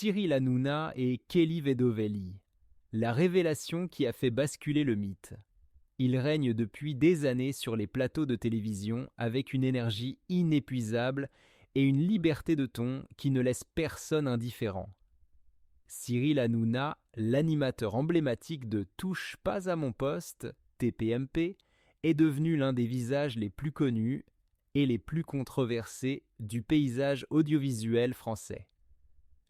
Cyril Hanouna et Kelly Vedovelli. La révélation qui a fait basculer le mythe. Il règne depuis des années sur les plateaux de télévision avec une énergie inépuisable et une liberté de ton qui ne laisse personne indifférent. Cyril Hanouna, l'animateur emblématique de Touche pas à mon poste, TPMP, est devenu l'un des visages les plus connus et les plus controversés du paysage audiovisuel français.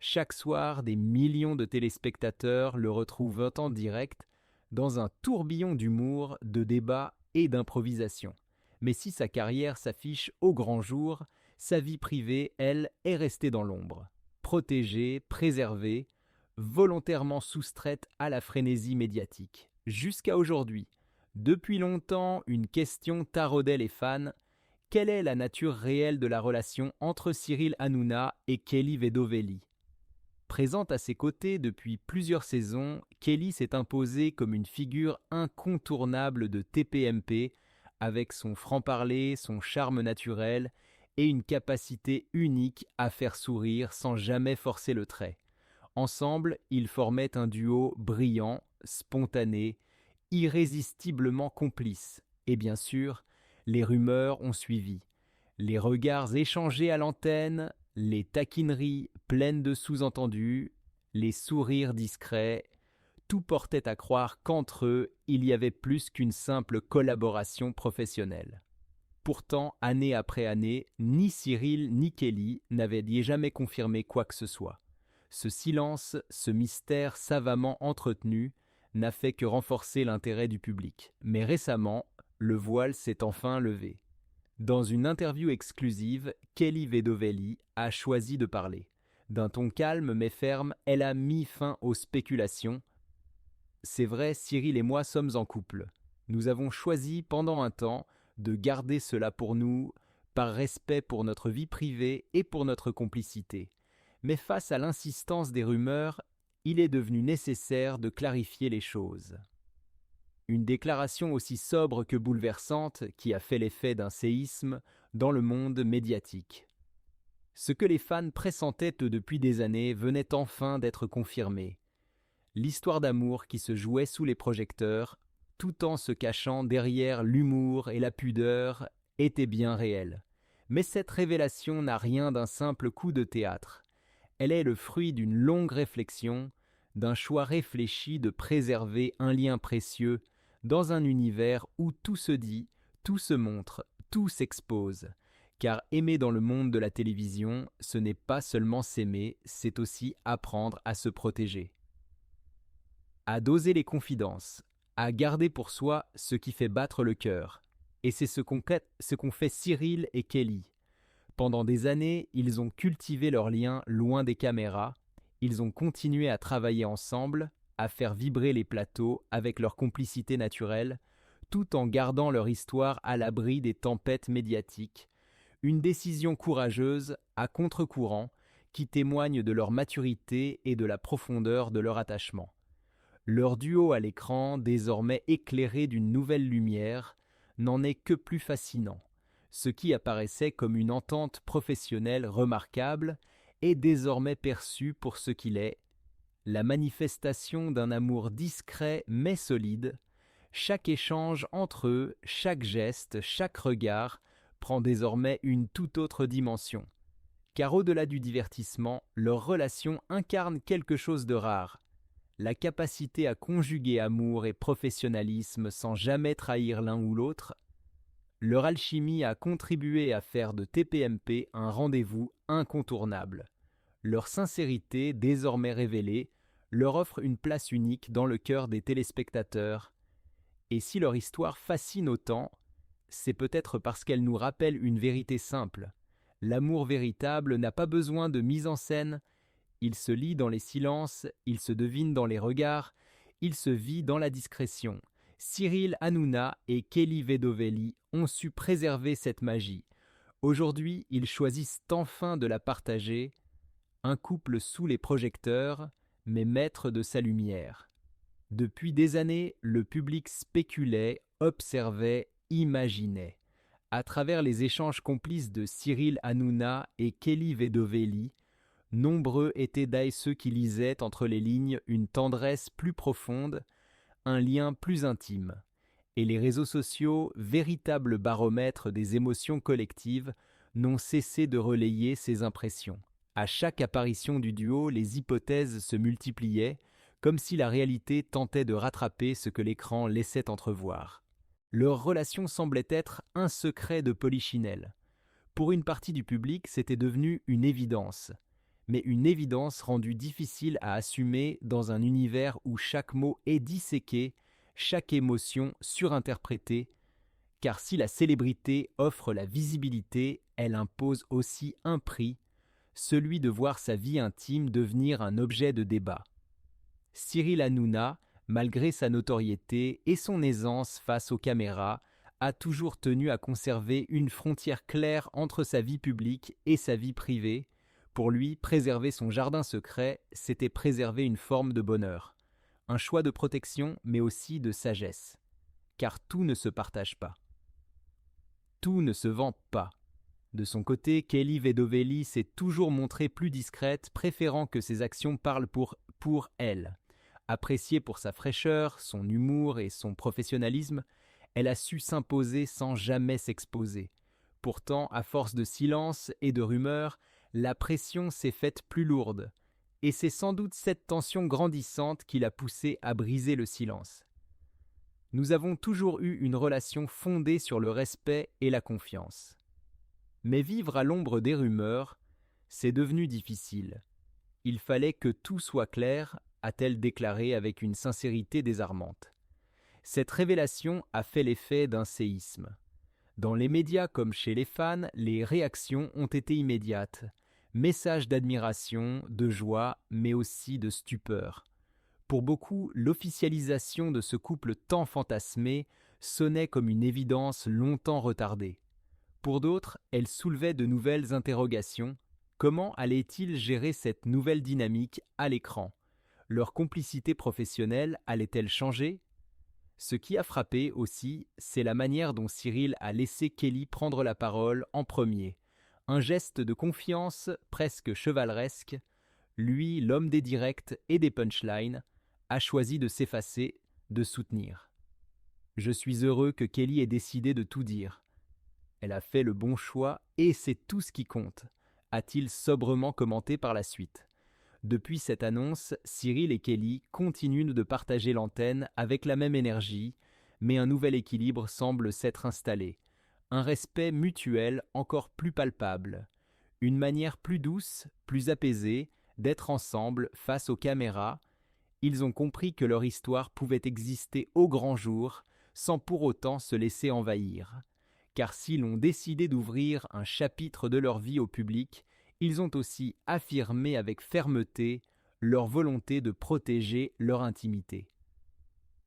Chaque soir, des millions de téléspectateurs le retrouvent en direct dans un tourbillon d'humour, de débats et d'improvisation. Mais si sa carrière s'affiche au grand jour, sa vie privée, elle, est restée dans l'ombre. Protégée, préservée, volontairement soustraite à la frénésie médiatique. Jusqu'à aujourd'hui, depuis longtemps, une question taraudait les fans. Quelle est la nature réelle de la relation entre Cyril Hanouna et Kelly Vedovelli ? Présente à ses côtés depuis plusieurs saisons, Kelly s'est imposée comme une figure incontournable de TPMP, avec son franc-parler, son charme naturel et une capacité unique à faire sourire sans jamais forcer le trait. Ensemble, ils formaient un duo brillant, spontané, irrésistiblement complice. Et bien sûr, les rumeurs ont suivi. Les regards échangés à l'antenne, les taquineries pleines de sous-entendus, les sourires discrets, tout portait à croire qu'entre eux, il y avait plus qu'une simple collaboration professionnelle. Pourtant, année après année, ni Cyril ni Kelly n'avaient jamais confirmé quoi que ce soit. Ce silence, ce mystère savamment entretenu, n'a fait que renforcer l'intérêt du public. Mais récemment, le voile s'est enfin levé. Dans une interview exclusive, Kelly Vedovelli a choisi de parler. D'un ton calme mais ferme, elle a mis fin aux spéculations. C'est vrai, Cyril et moi sommes en couple. Nous avons choisi pendant un temps de garder cela pour nous, par respect pour notre vie privée et pour notre complicité. Mais face à l'insistance des rumeurs, il est devenu nécessaire de clarifier les choses. Une déclaration aussi sobre que bouleversante qui a fait l'effet d'un séisme dans le monde médiatique. Ce que les fans pressentaient depuis des années venait enfin d'être confirmé. L'histoire d'amour qui se jouait sous les projecteurs, tout en se cachant derrière l'humour et la pudeur, était bien réelle. Mais cette révélation n'a rien d'un simple coup de théâtre. Elle est le fruit d'une longue réflexion, d'un choix réfléchi de préserver un lien précieux dans un univers où tout se dit, tout se montre, tout s'expose. Car aimer dans le monde de la télévision, ce n'est pas seulement s'aimer, c'est aussi apprendre à se protéger. À doser les confidences, à garder pour soi ce qui fait battre le cœur. Et c'est ce qu'ont fait Cyril et Kelly. Pendant des années, ils ont cultivé leur lien loin des caméras, ils ont continué à travailler ensemble, à faire vibrer les plateaux avec leur complicité naturelle, tout en gardant leur histoire à l'abri des tempêtes médiatiques. Une décision courageuse, à contre-courant, qui témoigne de leur maturité et de la profondeur de leur attachement. Leur duo à l'écran, désormais éclairé d'une nouvelle lumière, n'en est que plus fascinant. Ce qui apparaissait comme une entente professionnelle remarquable est désormais perçu pour ce qu'il est, la manifestation d'un amour discret mais solide. Chaque échange entre eux, chaque geste, chaque regard prend désormais une toute autre dimension. Car au-delà du divertissement, leur relation incarne quelque chose de rare. La capacité à conjuguer amour et professionnalisme sans jamais trahir l'un ou l'autre. Leur alchimie a contribué à faire de TPMP un rendez-vous incontournable. Leur sincérité, désormais révélée, leur offre une place unique dans le cœur des téléspectateurs. Et si leur histoire fascine autant, c'est peut-être parce qu'elle nous rappelle une vérité simple. L'amour véritable n'a pas besoin de mise en scène. Il se lit dans les silences, il se devine dans les regards, il se vit dans la discrétion. Cyril Hanouna et Kelly Vedovelli ont su préserver cette magie. Aujourd'hui, ils choisissent enfin de la partager. Un couple sous les projecteurs, mais maître de sa lumière. Depuis des années, le public spéculait, observait, imaginait. À travers les échanges complices de Cyril Hanouna et Kelly Vedovelli, Nombreux étaient ceux qui lisaient entre les lignes une tendresse plus profonde, un lien plus intime. Et les réseaux sociaux, véritables baromètres des émotions collectives, n'ont cessé de relayer ces impressions. À chaque apparition du duo, les hypothèses se multipliaient, comme si la réalité tentait de rattraper ce que l'écran laissait entrevoir. Leur relation semblait être un secret de Polichinelle. Pour une partie du public, c'était devenu une évidence. Mais une évidence rendue difficile à assumer dans un univers où chaque mot est disséqué, chaque émotion surinterprétée, car si la célébrité offre la visibilité, elle impose aussi un prix, celui de voir sa vie intime devenir un objet de débat. Cyril Hanouna, malgré sa notoriété et son aisance face aux caméras, a toujours tenu à conserver une frontière claire entre sa vie publique et sa vie privée. Pour lui, préserver son jardin secret, c'était préserver une forme de bonheur. Un choix de protection, mais aussi de sagesse. Car tout ne se partage pas. Tout ne se vend pas. De son côté, Kelly Vedovelli s'est toujours montrée plus discrète, préférant que ses actions parlent pour elle. Appréciée pour sa fraîcheur, son humour et son professionnalisme, elle a su s'imposer sans jamais s'exposer. Pourtant, à force de silence et de rumeurs, la pression s'est faite plus lourde. Et c'est sans doute cette tension grandissante qui l'a poussée à briser le silence. Nous avons toujours eu une relation fondée sur le respect et la confiance. Mais vivre à l'ombre des rumeurs, c'est devenu difficile. Il fallait que tout soit clair, a-t-elle déclaré avec une sincérité désarmante. Cette révélation a fait l'effet d'un séisme. Dans les médias comme chez les fans, les réactions ont été immédiates. Messages d'admiration, de joie, mais aussi de stupeur. Pour beaucoup, l'officialisation de ce couple tant fantasmé sonnait comme une évidence longtemps retardée. Pour d'autres, elle soulevait de nouvelles interrogations. Comment allait-il gérer cette nouvelle dynamique à l'écran ? Leur complicité professionnelle allait-elle changer ? Ce qui a frappé aussi, c'est la manière dont Cyril a laissé Kelly prendre la parole en premier. Un geste de confiance presque chevaleresque. Lui, l'homme des directs et des punchlines, a choisi de s'effacer, de soutenir. Je suis heureux que Kelly ait décidé de tout dire. Elle a fait le bon choix et c'est tout ce qui compte, a-t-il sobrement commenté par la suite. Depuis cette annonce, Cyril et Kelly continuent de partager l'antenne avec la même énergie, mais un nouvel équilibre semble s'être installé. Un respect mutuel encore plus palpable. Une manière plus douce, plus apaisée, d'être ensemble face aux caméras. Ils ont compris que leur histoire pouvait exister au grand jour, sans pour autant se laisser envahir. Car s'ils ont décidé d'ouvrir un chapitre de leur vie au public, ils ont aussi affirmé avec fermeté leur volonté de protéger leur intimité.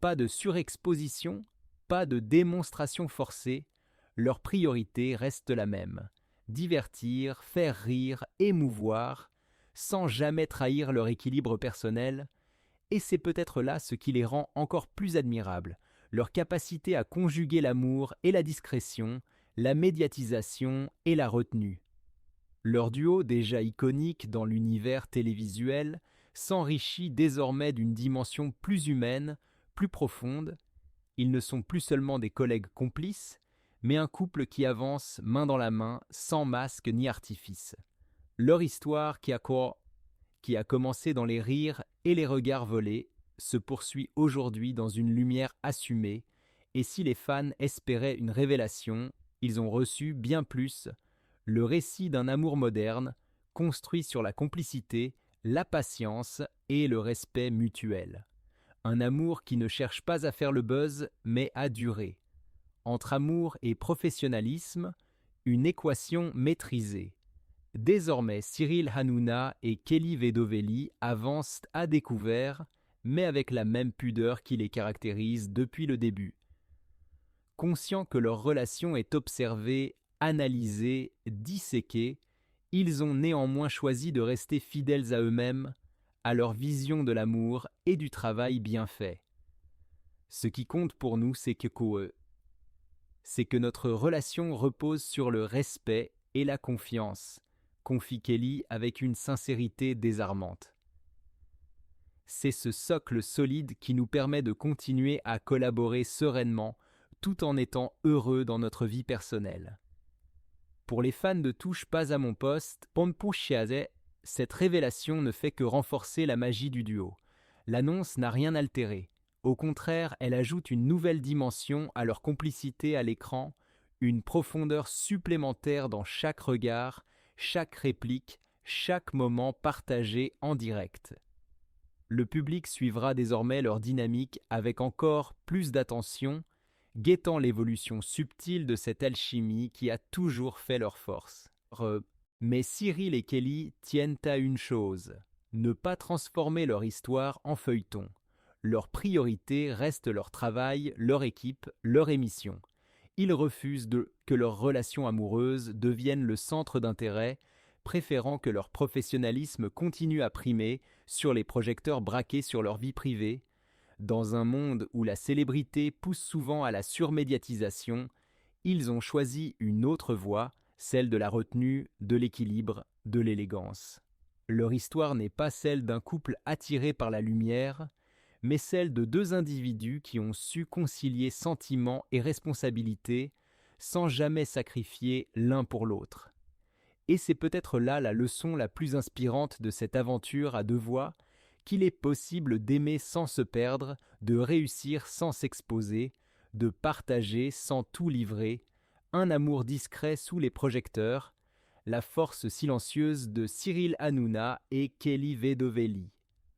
Pas de surexposition, pas de démonstration forcée, leur priorité reste la même. Divertir, faire rire, émouvoir, sans jamais trahir leur équilibre personnel, et c'est peut-être là ce qui les rend encore plus admirables, leur capacité à conjuguer l'amour et la discrétion, la médiatisation et la retenue. Leur duo, déjà iconique dans l'univers télévisuel, s'enrichit désormais d'une dimension plus humaine, plus profonde. Ils ne sont plus seulement des collègues complices, mais un couple qui avance main dans la main, sans masque ni artifice. Leur histoire, qui a commencé dans les rires et les regards volés, se poursuit aujourd'hui dans une lumière assumée, et si les fans espéraient une révélation, ils ont reçu bien plus, le récit d'un amour moderne, construit sur la complicité, la patience et le respect mutuel. Un amour qui ne cherche pas à faire le buzz, mais à durer. Entre amour et professionnalisme, une équation maîtrisée. Désormais, Cyril Hanouna et Kelly Vedovelli avancent à découvert, mais avec la même pudeur qui les caractérise depuis le début. Conscients que leur relation est observée, analysée, disséquée, ils ont néanmoins choisi de rester fidèles à eux-mêmes, à leur vision de l'amour et du travail bien fait. Ce qui compte pour nous, c'est que notre relation repose sur le respect et la confiance, confie Kelly avec une sincérité désarmante. C'est ce socle solide qui nous permet de continuer à collaborer sereinement tout en étant heureux dans notre vie personnelle. Pour les fans de Touche pas à mon poste, Ponpuchiase, cette révélation ne fait que renforcer la magie du duo. L'annonce n'a rien altéré. Au contraire, elle ajoute une nouvelle dimension à leur complicité à l'écran, une profondeur supplémentaire dans chaque regard, chaque réplique, chaque moment partagé en direct. Le public suivra désormais leur dynamique avec encore plus d'attention, guettant l'évolution subtile de cette alchimie qui a toujours fait leur force. Mais Cyril et Kelly tiennent à une chose, ne pas transformer leur histoire en feuilleton. Leur priorité reste leur travail, leur équipe, leur émission. Ils refusent que leur relation amoureuse devienne le centre d'intérêt, préférant que leur professionnalisme continue à primer sur les projecteurs braqués sur leur vie privée. Dans un monde où la célébrité pousse souvent à la surmédiatisation, ils ont choisi une autre voie, celle de la retenue, de l'équilibre, de l'élégance. Leur histoire n'est pas celle d'un couple attiré par la lumière, mais celle de deux individus qui ont su concilier sentiments et responsabilités sans jamais sacrifier l'un pour l'autre. Et c'est peut-être là la leçon la plus inspirante de cette aventure à deux voix, qu'il est possible d'aimer sans se perdre, de réussir sans s'exposer, de partager sans tout livrer, un amour discret sous les projecteurs, la force silencieuse de Cyril Hanouna et Kelly Vedovelli.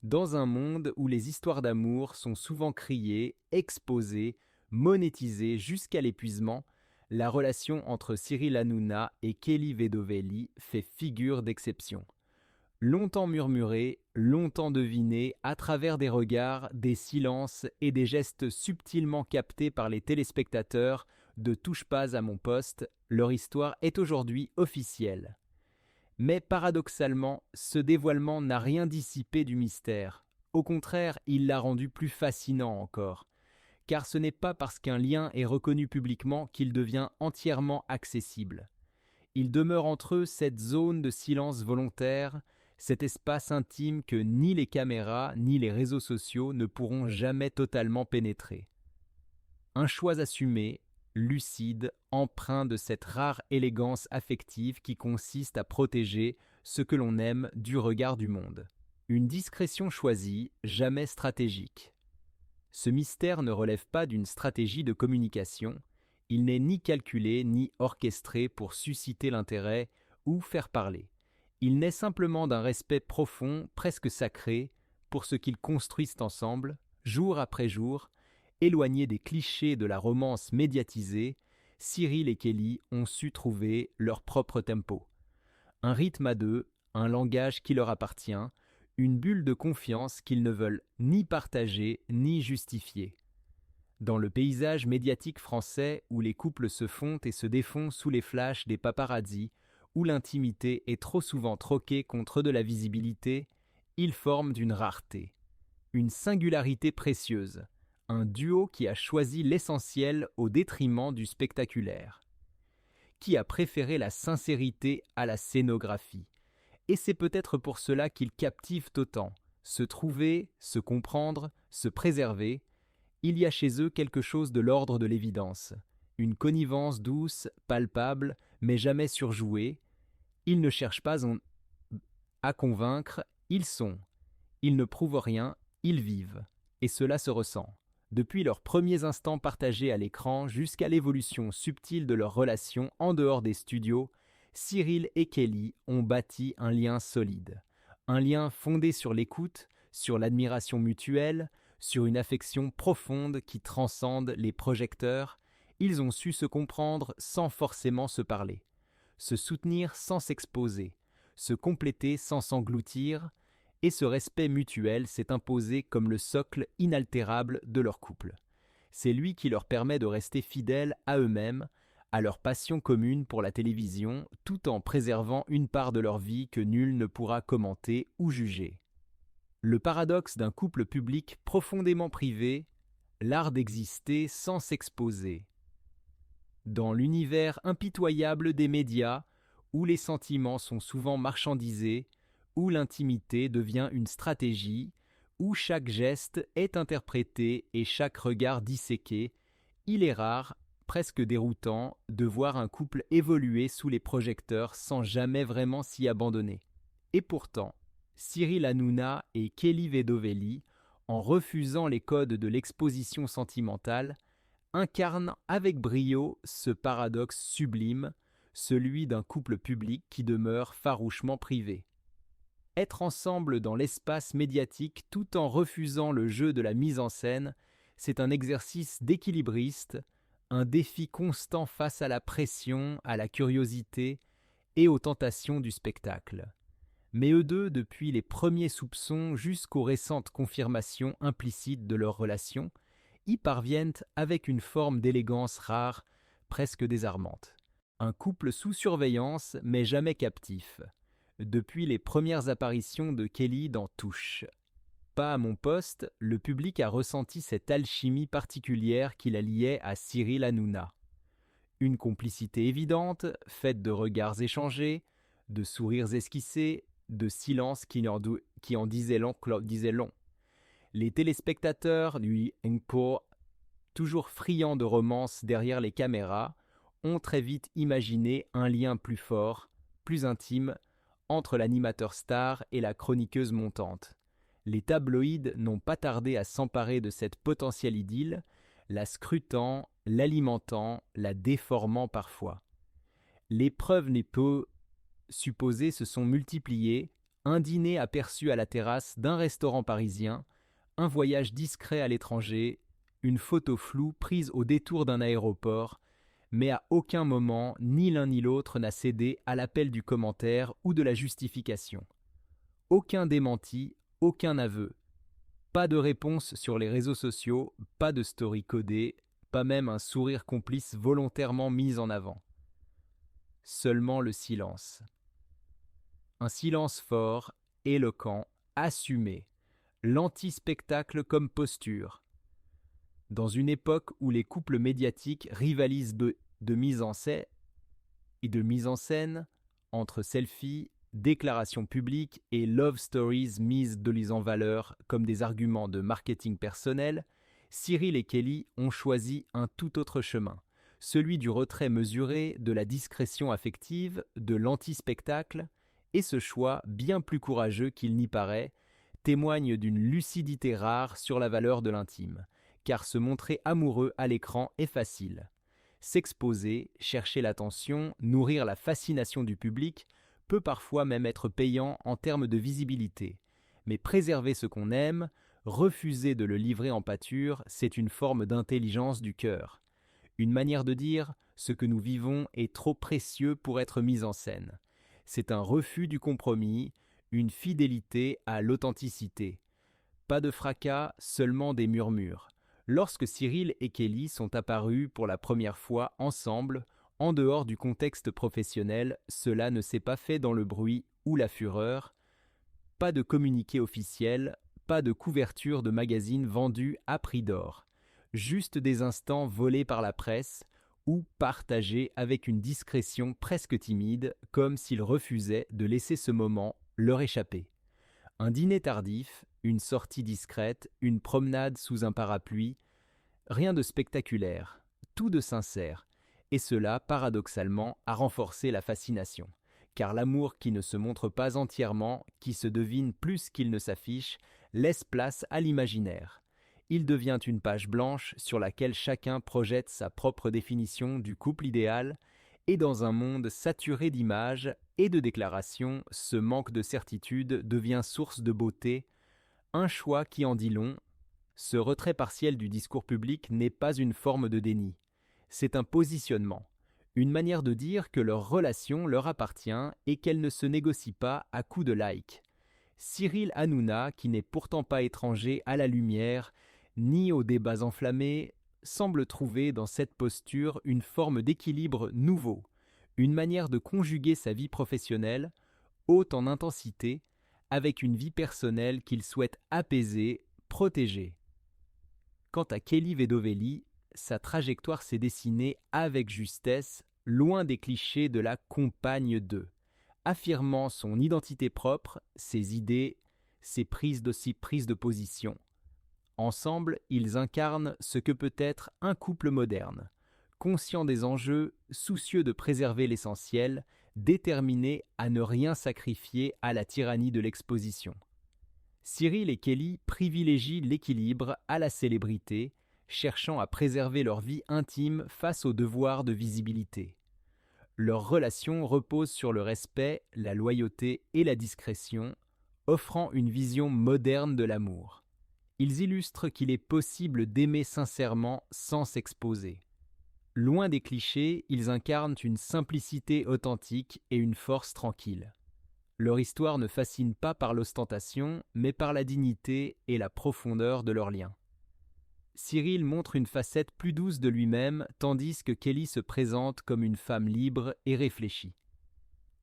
Dans un monde où les histoires d'amour sont souvent criées, exposées, monétisées jusqu'à l'épuisement, la relation entre Cyril Hanouna et Kelly Vedovelli fait figure d'exception. Longtemps murmurée, longtemps devinée, à travers des regards, des silences et des gestes subtilement captés par les téléspectateurs de Touche pas à mon poste, leur histoire est aujourd'hui officielle. Mais paradoxalement, ce dévoilement n'a rien dissipé du mystère. Au contraire, il l'a rendu plus fascinant encore. Car ce n'est pas parce qu'un lien est reconnu publiquement qu'il devient entièrement accessible. Il demeure entre eux cette zone de silence volontaire, cet espace intime que ni les caméras ni les réseaux sociaux ne pourront jamais totalement pénétrer. Un choix assumé, lucide, empreint de cette rare élégance affective qui consiste à protéger ce que l'on aime du regard du monde. Une discrétion choisie, jamais stratégique. Ce mystère ne relève pas d'une stratégie de communication, il n'est ni calculé ni orchestré pour susciter l'intérêt ou faire parler. Il naît simplement d'un respect profond, presque sacré, pour ce qu'ils construisent ensemble, jour après jour, éloignés des clichés de la romance médiatisée. Cyril et Kelly ont su trouver leur propre tempo. Un rythme à deux, un langage qui leur appartient, une bulle de confiance qu'ils ne veulent ni partager ni justifier. Dans le paysage médiatique français où les couples se font et se défont sous les flashs des paparazzis, où l'intimité est trop souvent troquée contre de la visibilité, ils forment une rareté, une singularité précieuse, un duo qui a choisi l'essentiel au détriment du spectaculaire, qui a préféré la sincérité à la scénographie. Et c'est peut-être pour cela qu'ils captivent autant. Se trouver, se comprendre, se préserver, il y a chez eux quelque chose de l'ordre de l'évidence. Une connivence douce, palpable, mais jamais surjouée. Ils ne cherchent pas à convaincre, ils sont. Ils ne prouvent rien, ils vivent. Et cela se ressent. Depuis leurs premiers instants partagés à l'écran jusqu'à l'évolution subtile de leur relation en dehors des studios, Cyril et Kelly ont bâti un lien solide. Un lien fondé sur l'écoute, sur l'admiration mutuelle, sur une affection profonde qui transcende les projecteurs. Ils ont su se comprendre sans forcément se parler, se soutenir sans s'exposer, se compléter sans s'engloutir, et ce respect mutuel s'est imposé comme le socle inaltérable de leur couple. C'est lui qui leur permet de rester fidèles à eux-mêmes, à leur passion commune pour la télévision, tout en préservant une part de leur vie que nul ne pourra commenter ou juger. Le paradoxe d'un couple public profondément privé, l'art d'exister sans s'exposer. Dans l'univers impitoyable des médias, où les sentiments sont souvent marchandisés, où l'intimité devient une stratégie, où chaque geste est interprété et chaque regard disséqué, il est rare, presque déroutant, de voir un couple évoluer sous les projecteurs sans jamais vraiment s'y abandonner. Et pourtant, Cyril Hanouna et Kelly Vedovelli, en refusant les codes de l'exposition sentimentale, incarnent avec brio ce paradoxe sublime, celui d'un couple public qui demeure farouchement privé. Être ensemble dans l'espace médiatique tout en refusant le jeu de la mise en scène, c'est un exercice d'équilibriste, un défi constant face à la pression, à la curiosité et aux tentations du spectacle. Mais eux deux, depuis les premiers soupçons jusqu'aux récentes confirmations implicites de leur relation, y parviennent avec une forme d'élégance rare, presque désarmante. Un couple sous surveillance, mais jamais captif. Depuis les premières apparitions de Kelly dans Touche. Pas à mon poste, le public a ressenti cette alchimie particulière qui la liait à Cyril Hanouna. Une complicité évidente, faite de regards échangés, de sourires esquissés, de silences qui en disaient long. Les téléspectateurs du Ngpo, toujours friands de romance derrière les caméras, ont très vite imaginé un lien plus fort, plus intime, entre l'animateur star et la chroniqueuse montante. Les tabloïds n'ont pas tardé à s'emparer de cette potentielle idylle, la scrutant, l'alimentant, la déformant parfois. Les preuves n'est peu supposées se sont multipliées, un dîner aperçu à la terrasse d'un restaurant parisien, un voyage discret à l'étranger, une photo floue prise au détour d'un aéroport, mais à aucun moment, ni l'un ni l'autre n'a cédé à l'appel du commentaire ou de la justification. Aucun démenti, aucun aveu. Pas de réponse sur les réseaux sociaux, pas de story codée, pas même un sourire complice volontairement mis en avant. Seulement le silence. Un silence fort, éloquent, assumé. L'anti-spectacle comme posture. Dans une époque où les couples médiatiques rivalisent de mise en scène entre selfies, déclarations publiques et love stories mises de en valeur comme des arguments de marketing personnel, Cyril et Kelly ont choisi un tout autre chemin, celui du retrait mesuré, de la discrétion affective, de l'anti-spectacle, et ce choix, bien plus courageux qu'il n'y paraît, témoigne d'une lucidité rare sur la valeur de l'intime, car se montrer amoureux à l'écran est facile. S'exposer, chercher l'attention, nourrir la fascination du public peut parfois même être payant en termes de visibilité. Mais préserver ce qu'on aime, refuser de le livrer en pâture, c'est une forme d'intelligence du cœur. Une manière de dire « ce que nous vivons est trop précieux pour être mis en scène ». C'est un refus du compromis, une fidélité à l'authenticité. Pas de fracas, seulement des murmures. Lorsque Cyril et Kelly sont apparus pour la première fois ensemble, en dehors du contexte professionnel, cela ne s'est pas fait dans le bruit ou la fureur. Pas de communiqué officiel, pas de couverture de magazine vendue à prix d'or. Juste des instants volés par la presse ou partagés avec une discrétion presque timide, comme s'ils refusaient de laisser ce moment leur échapper. Un dîner tardif, une sortie discrète, une promenade sous un parapluie, rien de spectaculaire, tout de sincère, et cela, paradoxalement, a renforcé la fascination. Car l'amour qui ne se montre pas entièrement, qui se devine plus qu'il ne s'affiche, laisse place à l'imaginaire. Il devient une page blanche sur laquelle chacun projette sa propre définition du couple idéal, et dans un monde saturé d'images et de déclarations, ce manque de certitude devient source de beauté, un choix qui en dit long. Ce retrait partiel du discours public n'est pas une forme de déni, c'est un positionnement, une manière de dire que leur relation leur appartient et qu'elle ne se négocie pas à coups de like. Cyril Hanouna, qui n'est pourtant pas étranger à la lumière, ni aux débats enflammés, semble trouver dans cette posture une forme d'équilibre nouveau, une manière de conjuguer sa vie professionnelle, haute en intensité, avec une vie personnelle qu'il souhaite apaiser, protéger. Quant à Kelly Vedovelli, sa trajectoire s'est dessinée avec justesse, loin des clichés de la compagne de, affirmant son identité propre, ses idées, ses prises de position. Ensemble, ils incarnent ce que peut être un couple moderne, conscient des enjeux, soucieux de préserver l'essentiel, déterminé à ne rien sacrifier à la tyrannie de l'exposition. Cyril et Kelly privilégient l'équilibre à la célébrité, cherchant à préserver leur vie intime face au devoir de visibilité. Leur relation repose sur le respect, la loyauté et la discrétion, offrant une vision moderne de l'amour. Ils illustrent qu'il est possible d'aimer sincèrement sans s'exposer. Loin des clichés, ils incarnent une simplicité authentique et une force tranquille. Leur histoire ne fascine pas par l'ostentation, mais par la dignité et la profondeur de leurs liens. Cyril montre une facette plus douce de lui-même, tandis que Kelly se présente comme une femme libre et réfléchie.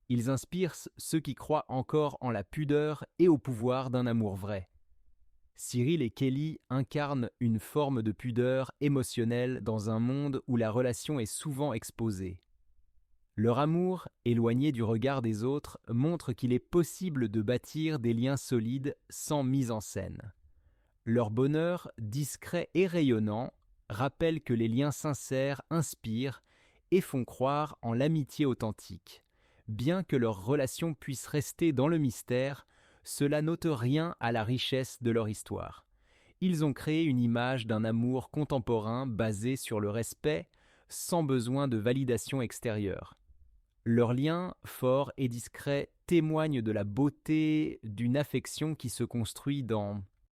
Ils inspirent ceux qui croient encore en la pudeur et au pouvoir d'un amour vrai. Cyril et Kelly incarnent une forme de pudeur émotionnelle dans un monde où la relation est souvent exposée. Leur amour, éloigné du regard des autres, montre qu'il est possible de bâtir des liens solides sans mise en scène. Leur bonheur, discret et rayonnant, rappelle que les liens sincères inspirent et font croire en l'amitié authentique. Bien que leur relation puisse rester dans le mystère, cela n'ôte rien à la richesse de leur histoire. Ils ont créé une image d'un amour contemporain basé sur le respect, sans besoin de validation extérieure. Leur lien, fort et discret, témoigne de la beauté d'une affection qui se construit dans